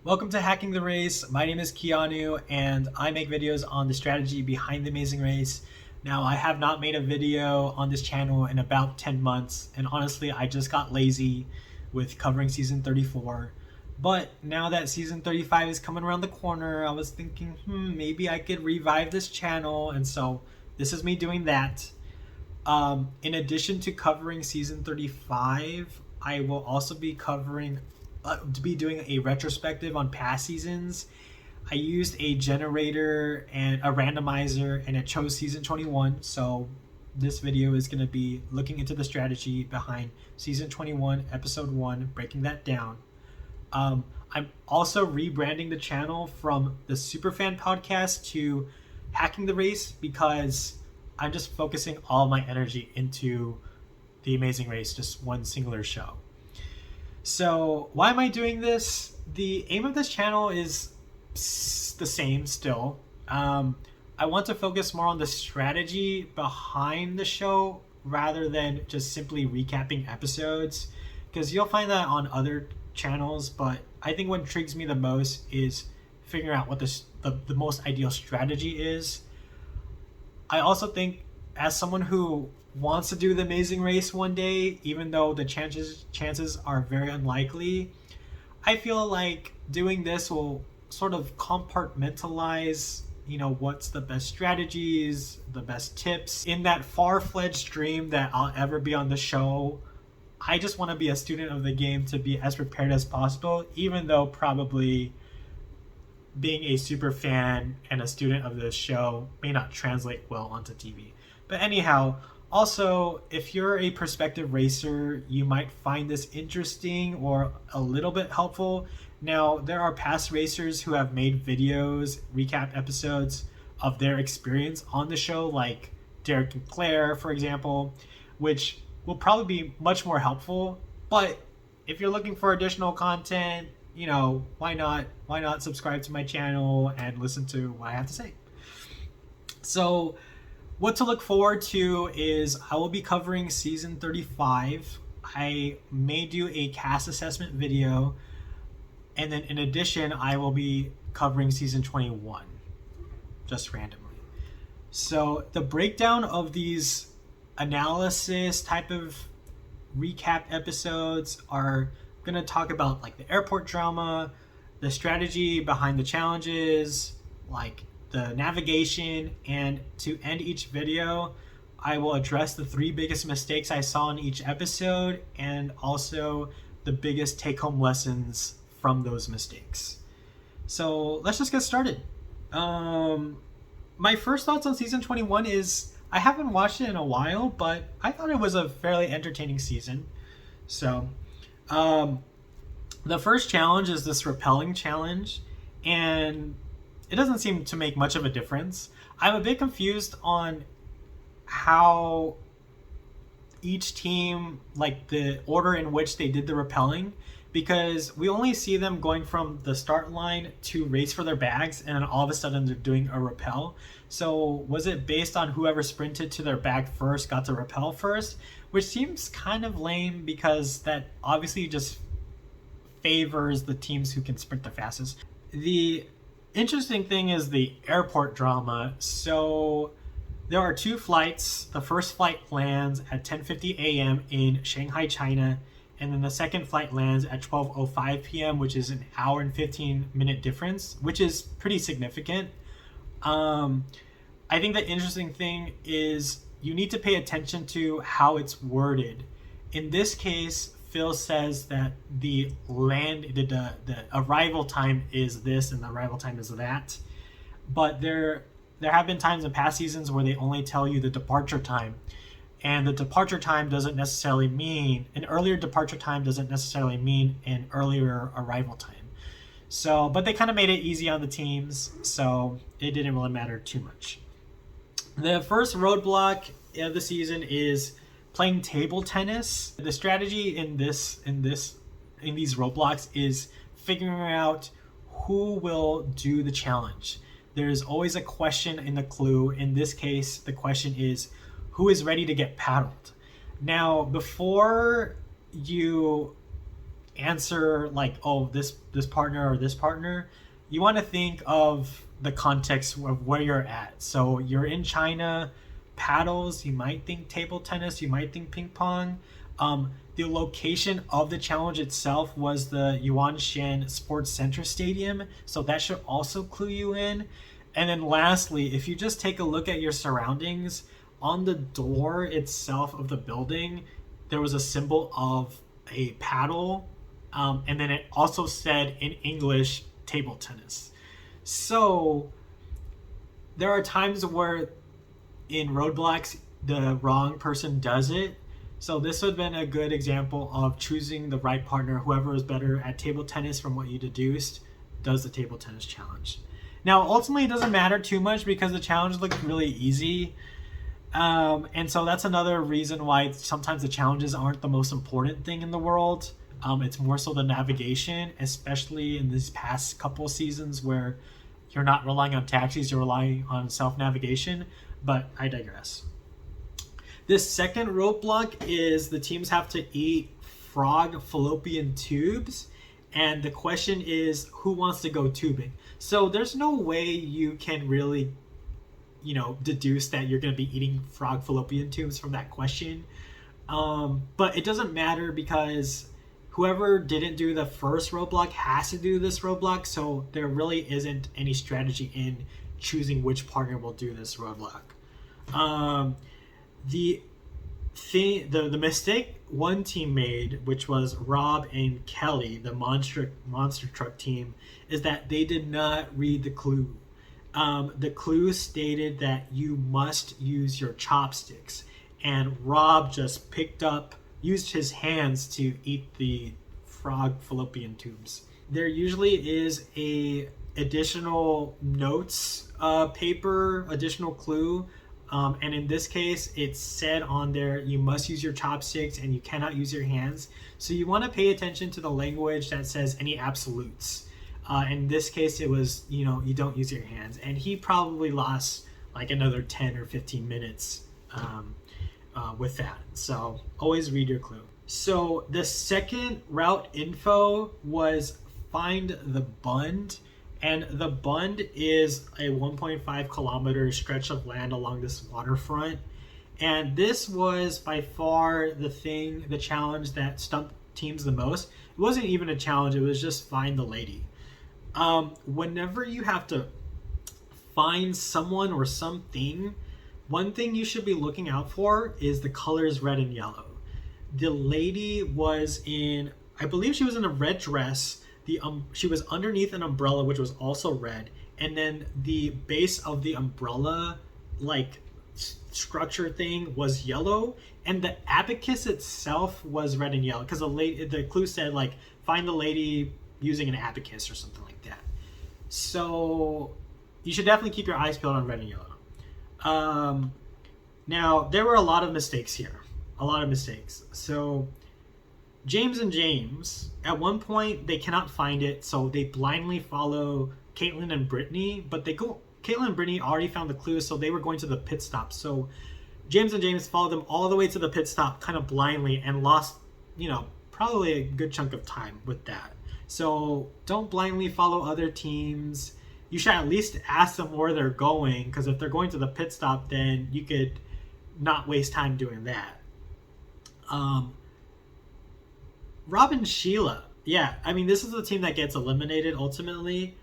Welcome to Hacking the Race. My name is Keanu, and I make videos on the strategy behind the Amazing Race. Now, I have not made a video on this channel in about 10 months, and honestly, I just got lazy with covering season 34. But now that season 35 is coming around the corner, I was thinking, maybe I could revive this channel, and so this is me doing that. In addition to covering season 35, I will also be doing a retrospective on past seasons. I used a generator and a randomizer, and it chose season 21. So this video is going to be looking into the strategy behind season 21, episode 1, breaking that down. I'm also rebranding the channel from the Superfan podcast to Hacking the Race because I'm just focusing all my energy into the Amazing Race, just one singular show. So why am I doing this? The aim of this channel is the same still. I want to focus more on the strategy behind the show rather than just simply recapping episodes, because you'll find that on other channels, but I think what intrigues me the most is figuring out what the most ideal strategy is. I also think, as someone who wants to do the Amazing Race one day, even though the chances are very unlikely, I feel like doing this will sort of compartmentalize, what's the best strategies, the best tips. In that far-fledged dream that I'll ever be on the show, I just want to be a student of the game to be as prepared as possible, even though probably being a super fan and a student of this show may not translate well onto TV. But anyhow, also, if you're a prospective racer, you might find this interesting or a little bit helpful. Now, there are past racers who have made videos, recap episodes of their experience on the show, like Derek and Claire, for example, which will probably be much more helpful. But if you're looking for additional content, why not subscribe to my channel and listen to what I have to say. So what to look forward to is I will be covering season 35. I may do a cast assessment video, and then in addition I will be covering season 21 just randomly. So the breakdown of these analysis type of recap episodes are going to talk about like the airport drama, the strategy behind the challenges, like the navigation, and to end each video I will address the 3 biggest mistakes I saw in each episode and also the biggest take-home lessons from those mistakes. So let's just get started. My first thoughts on season 21 is I haven't watched it in a while, but I thought it was a fairly entertaining season. So the first challenge is this rappelling challenge, and it doesn't seem to make much of a difference. I'm a bit confused on how each team, like the order in which they did the rappelling, because we only see them going from the start line to race for their bags, and then all of a sudden they're doing a rappel. So was it based on whoever sprinted to their bag first got to rappel first? Which seems kind of lame because that obviously just favors the teams who can sprint the fastest. The interesting thing is the airport drama. So there are 2 flights. The first flight lands at 10:50 a.m. in Shanghai, China, and then the second flight lands at 12:05 p.m., which is an hour and 15-minute difference, which is pretty significant. I think the interesting thing is you need to pay attention to how it's worded. In this case, Phil says that the arrival time is this and the arrival time is that, but there have been times in past seasons where they only tell you the departure time, and the departure time doesn't necessarily mean an earlier departure time doesn't necessarily mean an earlier arrival time. So, but they kind of made it easy on the teams, so it didn't really matter too much. The first roadblock of the season is playing table tennis. The strategy in these roadblocks is figuring out who will do the challenge. There's always a question in the clue. In this case, the question is who is ready to get paddled. Now, before you answer like, oh, this partner or this partner, you want to think of the context of where you're at. So you're in China, paddles, you might think table tennis, you might think ping pong. The location of the challenge itself was the Yuanshan Sports Center Stadium, so that should also clue you in. And then lastly, if you just take a look at your surroundings, on the door itself of the building, there was a symbol of a paddle, and then it also said in English table tennis. So there are times where in roadblocks the wrong person does it. So this would have been a good example of choosing the right partner. Whoever is better at table tennis from what you deduced does the table tennis challenge. Now, ultimately, it doesn't matter too much because the challenge looked really easy. And so that's another reason why sometimes the challenges aren't the most important thing in the world. It's more so the navigation, especially in these past couple seasons where you're not relying on taxis, you're relying on self-navigation. But I digress. This second roadblock is the teams have to eat frog fallopian tubes. And the question is, who wants to go tubing? So there's no way you can really, deduce that you're going to be eating frog fallopian tubes from that question. But it doesn't matter because whoever didn't do the first roadblock has to do this roadblock. So there really isn't any strategy in choosing which partner will do this roadblock. The mistake one team made, which was Rob and Kelly, the monster truck team, is that they did not read the clue. The clue stated that you must use your chopsticks, and Rob just used his hands to eat the frog fallopian tubes. There usually is a additional notes paper, additional clue. And in this case, it's said on there, you must use your chopsticks and you cannot use your hands. So you want to pay attention to the language that says any absolutes. In this case, it was, you don't use your hands. And he probably lost like another 10 or 15 minutes with that. So always read your clue. So the second route info was find the Bund. And the Bund is a 1.5 kilometer stretch of land along this waterfront. And this was by far the challenge that stumped teams the most. It wasn't even a challenge, it was just find the lady. Whenever you have to find someone or something, one thing you should be looking out for is the colors red and yellow. The lady was I believe she was in a red dress. She was underneath an umbrella, which was also red, and then the base of the umbrella, structure thing, was yellow, and the abacus itself was red and yellow because the clue said find the lady using an abacus or something like that. So you should definitely keep your eyes peeled on red and yellow. Now there were a lot of mistakes here, So James and James, at one point, they cannot find it, so they blindly follow Caitlin and Brittany, but Caitlin and Brittany already found the clue, so they were going to the pit stop. So James and James followed them all the way to the pit stop kind of blindly and lost, probably a good chunk of time with that. So don't blindly follow other teams. You should at least ask them where they're going, because if they're going to the pit stop, then you could not waste time doing that. Rob and Sheila. Yeah, this is the team that gets eliminated ultimately.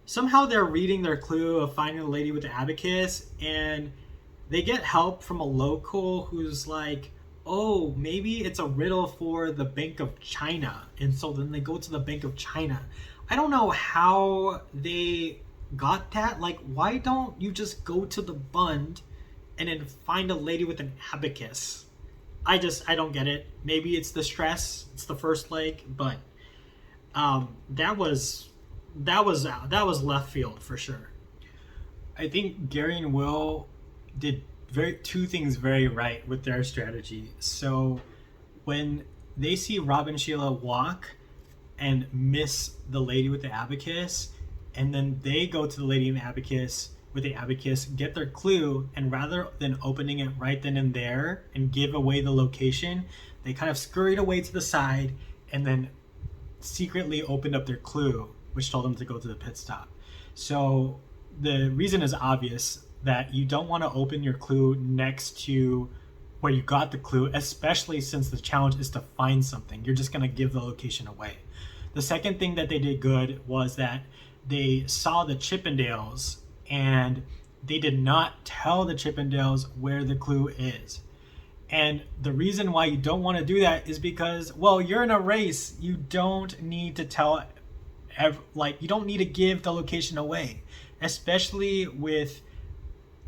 Somehow they're reading their clue of finding the lady with the abacus, and they get help from a local who's like, oh, maybe it's a riddle for the Bank of China. And so then they go to the Bank of China. I don't know how they got that. Why don't you just go to the Bund and then find a lady with an abacus? I don't get it. Maybe it's the stress. It's the first leg, but that was left field for sure. I think Gary and Will did two things very right with their strategy. So when they see Rob and Sheila walk and miss the lady with the abacus, and then they go to the lady in the abacus with the abacus, get their clue, and rather than opening it right then and there and give away the location, they kind of scurried away to the side and then secretly opened up their clue, which told them to go to the pit stop. So the reason is obvious, that you don't want to open your clue next to where you got the clue, especially since the challenge is to find something. You're just going to give the location away. The second thing that they did good was that they saw the Chippendales and they did not tell the Chippendales where the clue is. And the reason why you don't want to do that is because, well, you're in a race. You don't need to tell, you don't need to give the location away, especially with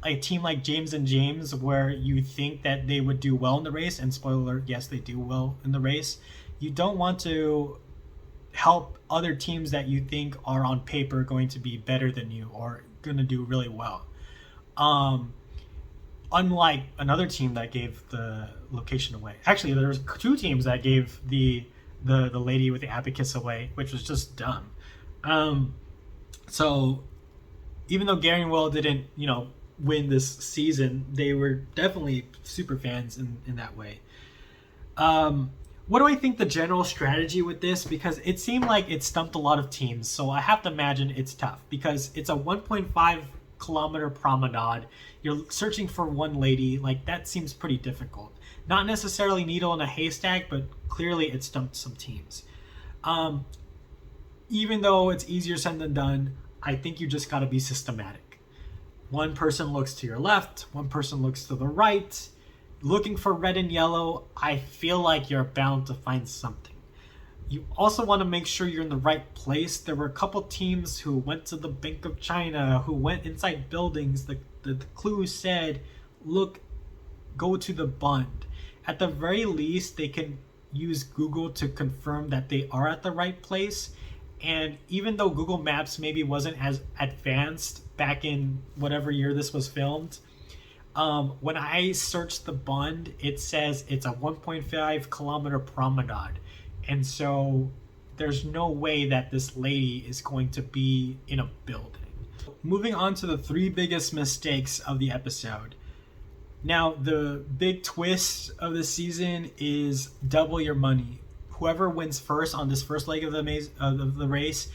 a team like James and James, where you think that they would do well in the race. And spoiler alert, yes, they do well in the race. You don't want to help other teams that you think are on paper going to be better than you or going to do really well. Unlike another team that gave the location away. Actually, there was 2 teams that gave the lady with the abacus away, which was just dumb. So even though Gary and Will didn't, win this season, they were definitely super fans in that way. What do I think the general strategy with this? Because it seemed like it stumped a lot of teams, so I have to imagine it's tough because it's a 1.5 kilometer promenade. You're searching for one lady. Like, that seems pretty difficult. Not necessarily needle in a haystack, but clearly it stumped some teams. Even though it's easier said than done, I think you just got to be systematic. One person looks to your left, one person looks to the right. Looking for red and yellow, I feel like you're bound to find something. You also want to make sure you're in the right place. There were a couple teams who went to the Bank of China, who went inside buildings. The clue said, look, go to the Bund. At the very least, they can use Google to confirm that they are at the right place. And even though Google Maps maybe wasn't as advanced back in whatever year this was filmed, when I searched the Bund, it says it's a 1.5 kilometer promenade. And so there's no way that this lady is going to be in a building. Moving on to the 3 biggest mistakes of the episode. Now, the big twist of the season is double your money. Whoever wins first on this first leg of the race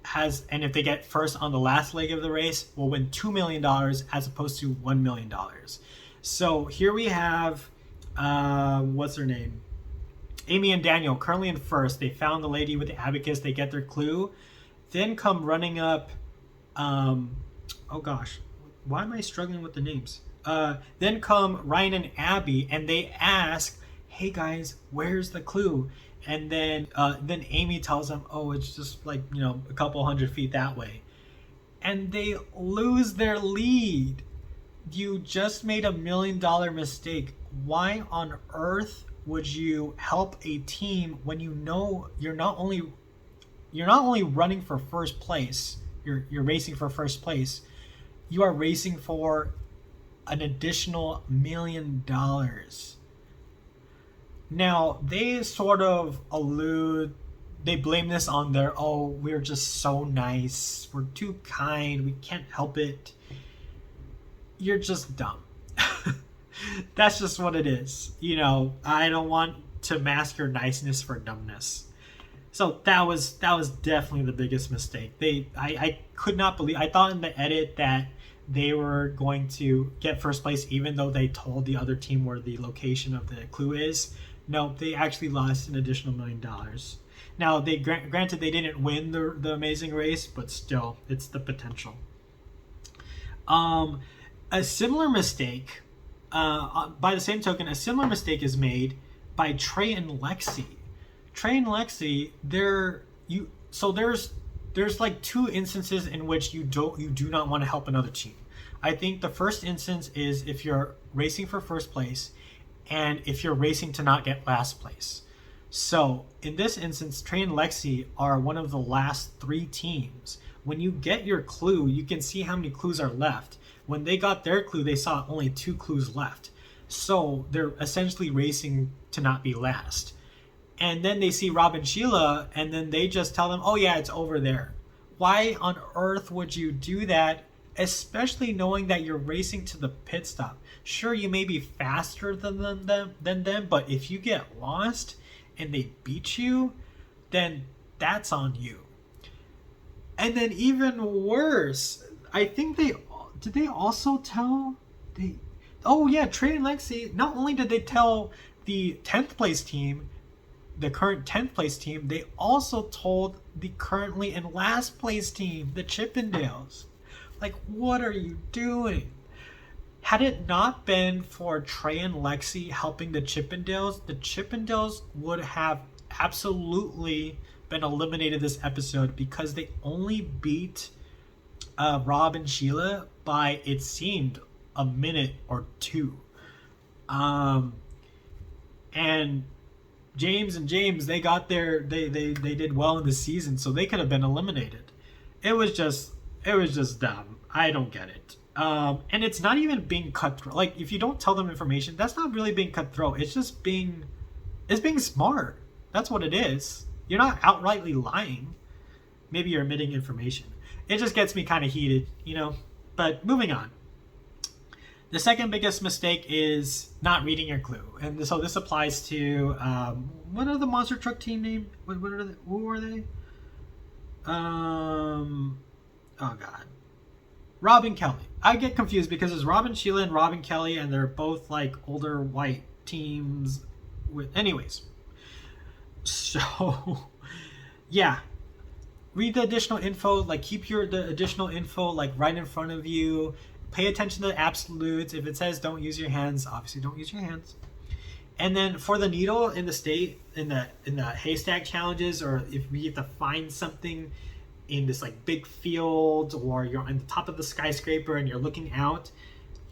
has, and if they get first on the last leg of the race, will win $2 million as opposed to $1 million. So here we have, what's her name? Amy and Daniel currently in first. They found the lady with the abacus. They get their clue. Then come running up, oh gosh, why am I struggling with the names? Then come Ryan and Abby, and they ask, hey guys, where's the clue? And then Amy tells them, oh, it's just like, a couple hundred feet that way. And they lose their lead. You just made $1 million mistake. Why on earth would you help a team when you know you're not only running for first place, you're racing for first place, you are racing for an additional $1 million. Now, they sort of they blame this on we're just so nice, we're too kind, we can't help it. You're just dumb. That's just what it is. I don't want to mask your niceness for dumbness. So that was definitely the biggest mistake. I could not believe, I thought in the edit that they were going to get first place even though they told the other team where the location of the clue is. No, they actually lost an additional $1 million. Now, they granted they didn't win the Amazing Race, but still, it's the potential. A similar mistake, by the same token, a similar mistake is made by Trey and Lexi. Trey and Lexi, there's like 2 instances in which you do not want to help another team. I think the first instance is if you're racing for first place, and if you're racing to not get last place. So in this instance, Trey and Lexi are one of the last 3 teams. When you get your clue, you can see how many clues are left. When they got their clue, they saw only 2 clues left. So they're essentially racing to not be last. And then they see Rob and Sheila, and then they just tell them, oh yeah, it's over there. Why on earth would you do that? Especially knowing that you're racing to the pit stop. Sure, you may be faster than them, but if you get lost, and they beat you, then that's on you. And then even worse, I think they also tell they oh yeah, Trey and Lexi, not only did they tell the 10th place team, the current 10th place team, they also told the currently in last place team, the Chippendales. Like, what are you doing? Had it not been for Trey and Lexi helping the Chippendales would have absolutely been eliminated this episode because they only beat Rob and Sheila by, it seemed, a minute or two. And James, they got their they did well in the season, so they could have been eliminated. It was just dumb. I don't get it. And it's not even being cutthroat. Like, if you don't tell them information, that's not really being cutthroat. It's just being smart. That's what it is. You're not outrightly lying. Maybe you're omitting information. It just gets me kind of heated, you know. But moving on. The second biggest mistake is not reading your clue. And so this applies to, what are the monster truck team name? Who are they? Oh God. Rob and Kelly. I get confused because it's Rob and Sheila and Rob and Kelly, and they're both like older white teams with, anyways. So, yeah. Read the additional info, like keep the additional info like right in front of you. Pay attention to the absolutes. If it says don't use your hands, obviously don't use your hands. And then for the needle in the haystack challenges, or if we have to find something in this like big field, or you're on the top of the skyscraper and you're looking out,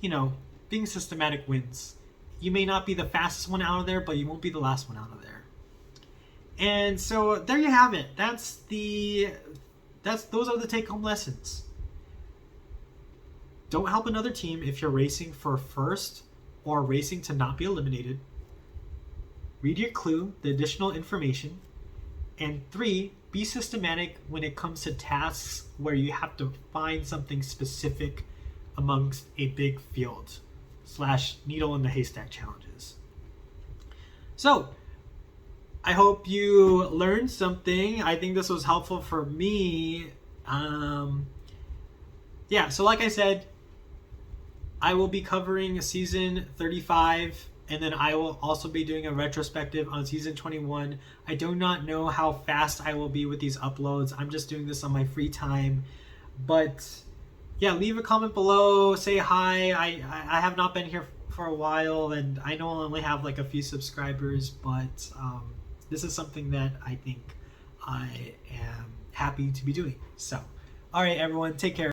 you know, being systematic wins. You may not be the fastest one out of there, but you won't be the last one out of there. And so there you have it. Those are the take-home lessons. Don't help another team if you're racing for first or racing to not be eliminated. Read your clue, the additional information. And 3, be systematic when it comes to tasks where you have to find something specific amongst a big field / needle in the haystack challenges. So, I hope you learned something. I think this was helpful for me. Yeah, so like I said, I will be covering season 35, and then I will also be doing a retrospective on season 21. I do not know how fast I will be with these uploads. I'm just doing this on my free time. But yeah, leave a comment below, say hi. I have not been here for a while, and I know I only have like a few subscribers, but this is something that I think I am happy to be doing. So, all right, everyone, take care.